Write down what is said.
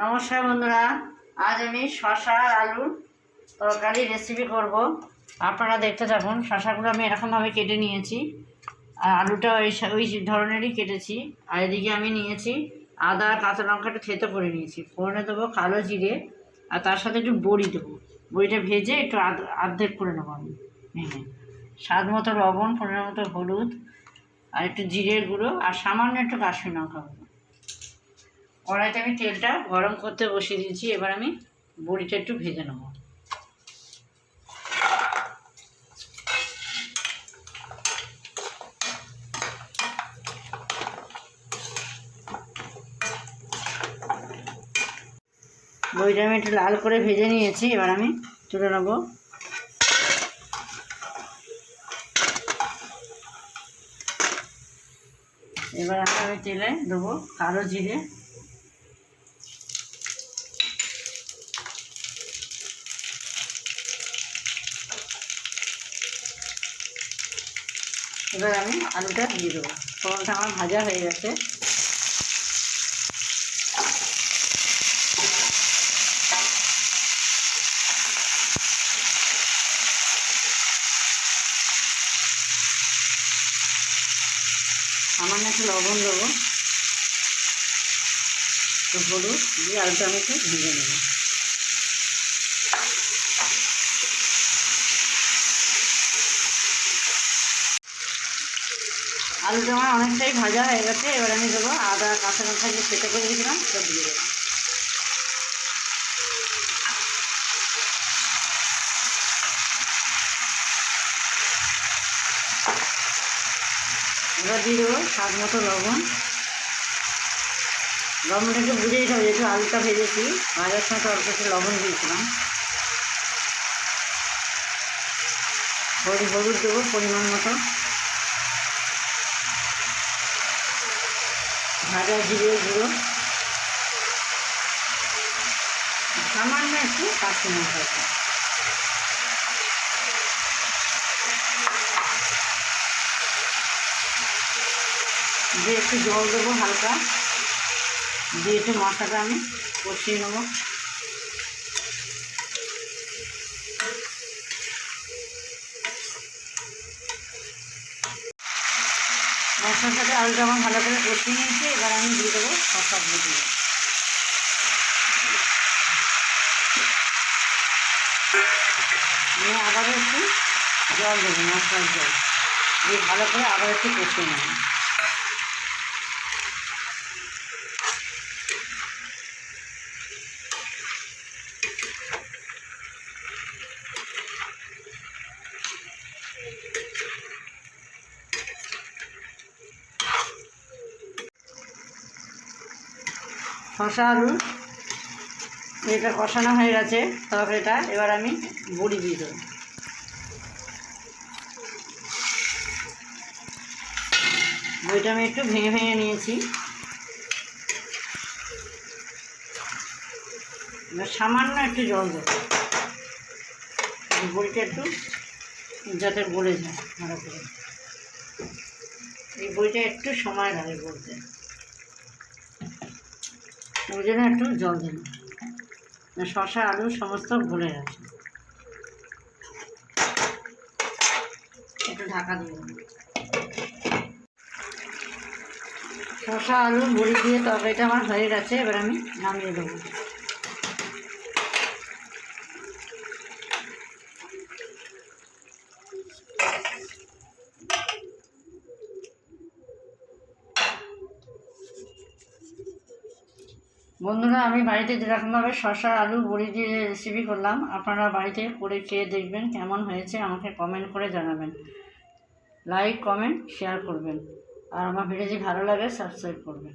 নমস্কার বন্ধুরা, আজ আমি শসা আর আলুর তরকারি রেসিপি করব। আপনারা দেখতে থাকুন। শসাগুলো আমি এরকমভাবে কেটে নিয়েছি, আর আলুটা ওই ধরনেরই কেটেছি। আর এদিকে আমি নিয়েছি আদা, কাঁচা লঙ্কাটা থেতো করে নিয়েছি। ফোড়নে দেবো কালো জিরে, আর তার সাথে একটু বড়ি দেবো। বড়িটা ভেজে একটু আর্ধেক করে নেবো আমি ভেঙে। স্বাদ মতো লবণ, পরিমাণ মতো হলুদ, আর একটু জিরের গুঁড়ো, আর সামান্য একটু কাশ্মীরি লঙ্কা গুঁড়ো। কড়াইতে আমি তেলটা গরম করতে বসিয়ে দিয়েছি। এবার আমি বড়িটা একটু ভেজে নেব। বড়িটা আমি একটু লাল করে ভেজে নিয়েছি, এবার আমি তুলে নেব। এবার আমি তেলে দেবো কালো জিরে, এবার আমি আলুটা দিয়ে দেবো। ফোড়নটা আমার ভাজা হয়ে গেছে। সামান্য একটু লবণ দেবো, একটু হলুদ দিয়ে আলুটা আমি একটু ভেজে নেব। আলুটা আমার অনেকটাই ভাজা হয়ে গেছে। এবার আমি দেবো আদা, কাঁচা লঙ্কা যে থেতো করে দিয়েছিলাম সব দিয়ে দেবো। এবার দিয়ে দেবো স্বাদ মতো লবণ। লবণটা একটু বুঝে দিতে হবে, যেহেতু আলুটা ভেজেছি, ভাজার সময় তো অল্প একটু লবণ দিয়েছিলাম। হলুদ দেবো পরিমাণ মতো, ভাজা জিরে গুঁড়ো, সামান্য একটু কাশ্মীরি লঙ্কা দিয়ে একটু জল দেবো হালকা, দিয়ে একটু মশলাটা আমি কষিয়ে নেবো। মশলার সাথে আলুটা আমার ভালো করে কষিয়ে নিয়েছি। এবার আমি দিয়ে দেবো শসাগুলো দিয়ে। নিয়ে আবারও একটু জল দেবো, মশলার জল দিয়ে ভালো করে আবার একটু কষিয়ে নেব। শসা আলু এটা কষানো হয়ে গেছে তরকারিটা। এবার আমি বড়ি দিয়ে দেবো। বড়িটা আমি একটু ভেঙে ভেঙে নিয়েছি। এবার সামান্য একটু জল দেবো, বড়িটা একটু যাতে গলে যায় ভালো করে। এই বড়িটা একটু সময় লাগে গলতে, ওই জন্য একটু জল দিন। শসা আলু সমস্ত গলে গেছে। একটু ঢাকা দিয়ে দেবো। শসা আলু বড়ি দিয়ে তরকারিটা আমার হয়ে গেছে। এবার আমি নামিয়ে দেবো। বন্ধুরা, আমি বাড়িতে যেরকমভাবে শসা আলু বড়ি দিয়ে রেসিপি করলাম, আপনারা বাড়িতে করে খেয়ে দেখবেন কেমন হয়েছে। আমাকে কমেন্ট করে জানাবেন। লাইক, কমেন্ট, শেয়ার করবেন। আর আমার ভিডিও যদি ভালো লাগে সাবস্ক্রাইব করবেন।